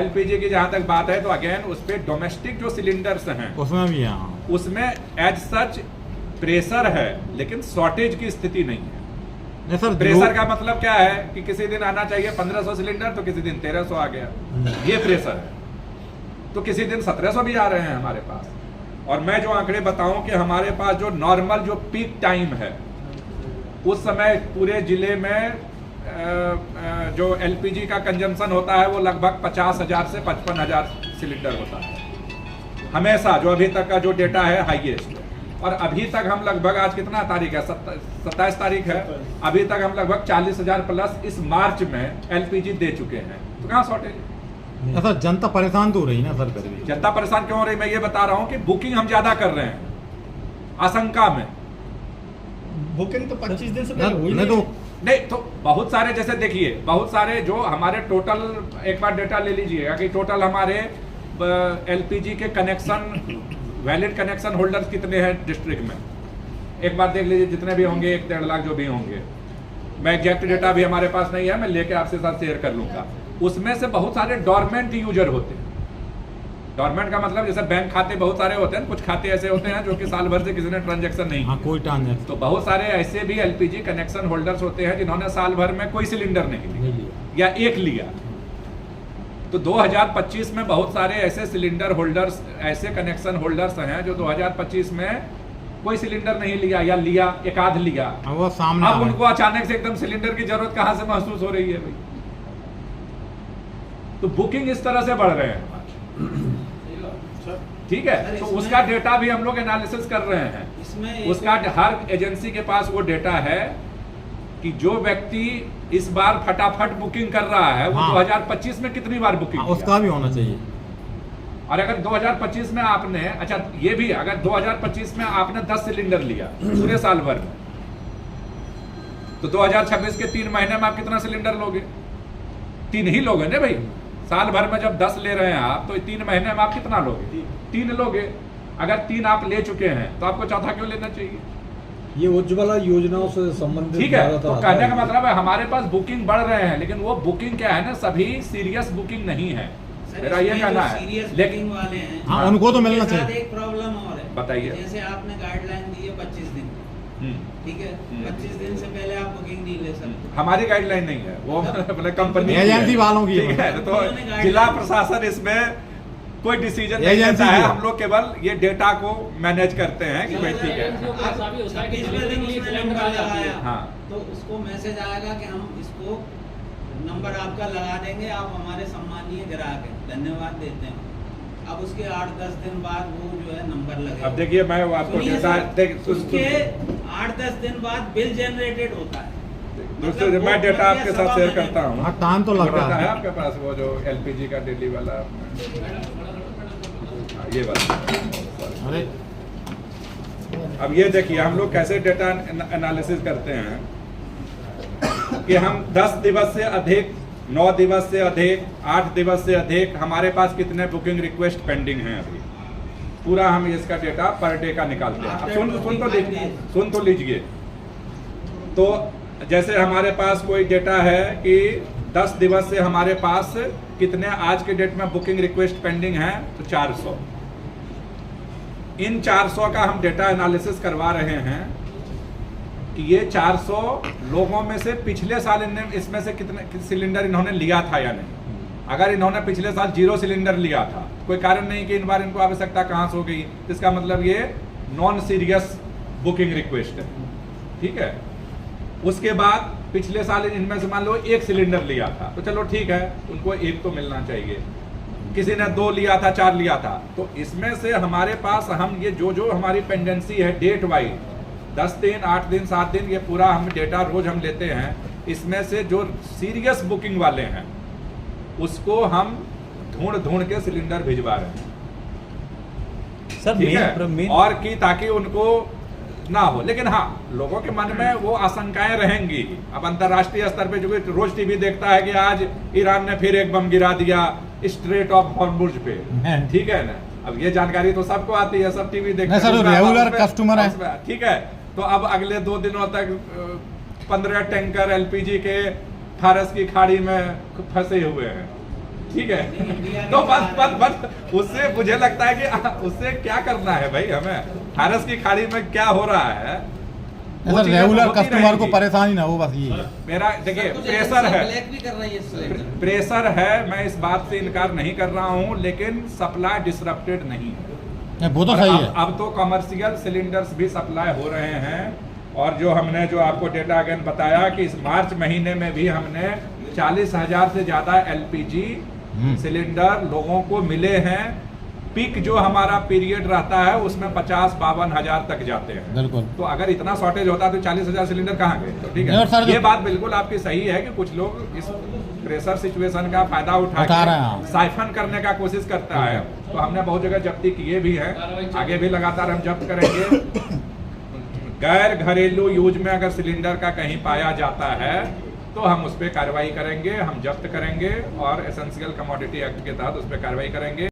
LPG की जहां तक बात है तो अगेन उस पे डोमेस्टिक जो सिलेंडर्स हैं उसमें भी है, उसमें एज सच प्रेशर है, लेकिन शॉर्टेज की स्थिति नहीं है। नहीं सर, प्रेशर का मतलब क्या है कि किसी दिन आना चाहिए 1500 सिलेंडर तो किसी दिन 1300 आ गया, ये प्रेशर है। तो किसी दिन 1700 भी आ रहे हैं हमारे पास। और मैं जो आंकड़े बताऊं कि हमारे पास जो नॉर्मल जो पीक टाइम है उस समय पूरे जिले में जो एलपीजी का कंजम्पशन होता है वो लगभग 50,000 से 55,000 सिलेंडर होता है हमेशा, जो अभी तक का जो डेटा है हाईएस्ट। और अभी तक हम लगभग, आज कितना तारीख है, 27 तारीख है, अभी तक हम लगभग 40,000 प्लस इस मार्च में एलपीजी दे चुके हैं। तो कहाँ शॉर्टेज है? सर जनता परेशान तो हो रही ना सर, फिर भी जनता परेशान क्यों हो रही? मैं ये बता रहा हूँ कि बुकिंग हम ज्यादा कर रहे हैं आशंका में। बुकिंग तो 25 दिन से पहले हुई नहीं तो बहुत सारे, जैसे देखिए बहुत सारे जो हमारे टोटल, एक बार डेटा ले लीजिएगा कि टोटल हमारे एलपीजी के कनेक्शन, वैलिड कनेक्शन होल्डर्स कितने हैं डिस्ट्रिक्ट में, एक बार देख लीजिए। जितने भी होंगे 1-1.5 लाख जो भी होंगे, मैं एग्जैक्ट डेटा भी हमारे पास नहीं है, मैं लेके आपसे साथ शेयर कर लूंगा। उसमें से बहुत सारे डॉर्मेंट यूजर होते हैं। डॉर्मेंट का मतलब जैसे बैंक खाते बहुत सारे होते हैं, कुछ खाते ऐसे होते हैं जो कि साल भर से किसी ने ट्रांजैक्शन नहीं किया। कोई ट्रांजैक्शन। तो बहुत सारे ऐसे भी एलपीजी कनेक्शन होल्डर्स होते हैं जिन्होंने साल भर में कोई सिलेंडर नहीं लिया या एक लिया। तो 2025 में बहुत सारे ऐसे सिलेंडर होल्डर्स, ऐसे कनेक्शन होल्डर्स हैं जो 2025 में कोई सिलेंडर नहीं लिया या लिया एक आध लिया। वो सामने अब उनको अचानक से एकदम सिलेंडर की जरूरत कहां से महसूस हो रही है भाई? तो बुकिंग इस तरह से बढ़ रहे हैं, ठीक है। तो उसका डेटा भी हम लोग एनालिसिस कर रहे हैं। उसका हर एजेंसी के पास वो डेटा है कि जो व्यक्ति इस बार फटाफट बुकिंग कर रहा है वो 2025 में कितनी बार बुकिंग किया। उसका भी होना चाहिए। और अगर 2025 में आपने, अच्छा ये भी, अगर 2025 में आपने 10 सिलेंडर लिया पूरे साल भर में, तो 2026 के 3 महीने में आप कितना सिलेंडर लोगे? 3 ही लोगे ना भाई। साल भर में जब 10 ले रहे हैं आप, तो 3 महीने में आप कितना लोगे? 3 लोगे। अगर 3 आप ले चुके हैं तो आपको चौथा क्यों लेना चाहिए? ये उज्ज्वला योजनाओं से संबंधित, ठीक है। तो कहने का मतलब है हमारे पास बुकिंग बढ़ रहे हैं, लेकिन वो बुकिंग क्या है ना, सभी सीरियस बुकिंग नहीं है, मेरा ये कहना है। लेकिन वाले हैं, हाँ, उनको तो मिलना चाहिए। एक प्रॉब्लम और है, बताइए। जैसे आपने गाइडलाइन दी है 25 दिन, ठीक है, 25 दिन से पहले आप बुकिंग नहीं ले सकते। हमारी गाइडलाइन नहीं है, वो मतलब कंपनी एजेंसी वालों की है। तो जिला प्रशासन इसमें कोई डिसीजन नहीं लेता है, हम लोग केवल ये डेटा को मैनेज करते हैं कि भाई ठीक है। हाँ, तो उसको मैसेज आएगा कि हम इसको नंबर आपका लगा देंगे, आप हमारे सम्मानीय ग्राहक हैं, धन्यवाद देते हैं। अब उसके 8-10 दिन बाद वो जो है नंबर लगेगा। अब देखिए मैं आपको डेटा, उसके 8-10 दिन बाद बिल जनरेटेड होता है। दूसरे मैं डेटा आपके साथ शेयर करता हूँ। हाँ, टाइम तो लग रहा है आपके पास वो जो एलपीजी का दिल्ली वाला, ये वाला। अरे अब ये देखिए हम लोग कैसे डेटा एनालिसिस करते हैं कि हम 10 दिवस से अधिक, 9 दिवस से अधिक, 8 दिवस से अधिक, हमारे पास कितने बुकिंग रिक्वेस्ट पेंडिंग हैं अभी, पूरा हम इसका डेटा पर डे का निकालते हैं। अब सुन तो लीजिए। तो जैसे हमारे पास कोई डेटा है कि 10 दिवस से हमारे पास कितने आज के डेट में बुकिंग रिक्वेस्ट पेंडिंग है, तो 400। इन 400 का हम डेटा एनालिसिस करवा रहे हैं कि ये 400 लोगों में से पिछले साल इसमें से कितने सिलेंडर इन्होंने लिया था या नहीं। अगर इन्होंने पिछले साल 0 सिलेंडर लिया था, कोई कारण नहीं कि इन बार इनको आवश्यकता कहां से हो गई, इसका मतलब ये नॉन सीरियस बुकिंग रिक्वेस्ट है, ठीक है। उसके बाद पिछले साल इनमें से मान लो 1 सिलेंडर लिया था, तो चलो ठीक है, उनको 1 तो मिलना चाहिए। किसी ने 2 लिया था, 4 लिया था, तो इसमें से हमारे पास हम ये जो हमारी पेंडेंसी है डेट वाइज, 10 दिन, 8 दिन, 7 दिन, ये पूरा हम डेटा रोज हम लेते हैं। इसमें से जो सीरियस बुकिंग वाले हैं उसको हम ढूंढ के सिलेंडर भिजवा रहे हैं सर, ठीक है, और कि ताकि उनको ना हो। लेकिन हाँ, लोगों के मन में वो आशंकाएं रहेंगी। अब अंतर्राष्ट्रीय स्तर पे जो रोज टीवी देखता है कि आज ईरान ने फिर एक बम गिरा दिया स्ट्रेट ऑफ हॉर्मुज पे, ठीक है ना। अब ये जानकारी तो सबको आती है, सब टीवी देखते हैं, रेगुलर कस्टमर है, ठीक है। तो अब अगले 2 दिनों तक 15 टैंकर एलपीजी के फारस की खाड़ी में फंसे हुए हैं, ठीक है। इंडिया तो के बस उससे मुझे लगता है कि उससे क्या करना है भाई हमें, फारस की खाड़ी में क्या हो रहा है वो ऐसा चीजें रेगुलर होती कस्टमर को रहेंगी। परेशानी ना हो, बस ये है। मेरा देखिए कुछ प्रेशर है, ब्लैक भी कर रही है सिलेंडर। प्रेशर है, मैं इस बात से इनकार नहीं कर रहा हूं, लेकिन सप्लाई डिसरप्टेड नहीं है। नहीं, वो तो और सही अब, है। अब तो कमर्शियल सिलेंडर्स भी सप्लाई हो रहे हैं, और जो हमने जो आपको डेटा अगेन बताया कि इस मार्च महीने में भी हमने 40,000 से ज्यादा एलपीजी सिलेंडर लोगों को मिले हैं। पीक जो हमारा पीरियड रहता है उसमें 50-52 हजार तक जाते हैं। बिल्कुल। तो अगर इतना शॉर्टेज होता तो 40,000 सिलेंडर कहाँ गए? तो ठीक नहीं, और सर है, ये जो- बात बिल्कुल आपकी सही है कि कुछ लोग इस प्रेशर सिचुएशन का फायदा उठा रहे हैं। साइफन करने का कोशिश करता है। तो हमने बहुत जगह जब्ती किए भी हैं, आगे भी लगातार हम जब्त करेंगे। गैर घरेलू यूज में अगर सिलेंडर का कहीं पाया जाता है तो हम उस पर कार्रवाई करेंगे, हम जब्त करेंगे और एसेंशियल कमोडिटी एक्ट के तहत उस पर कार्रवाई करेंगे।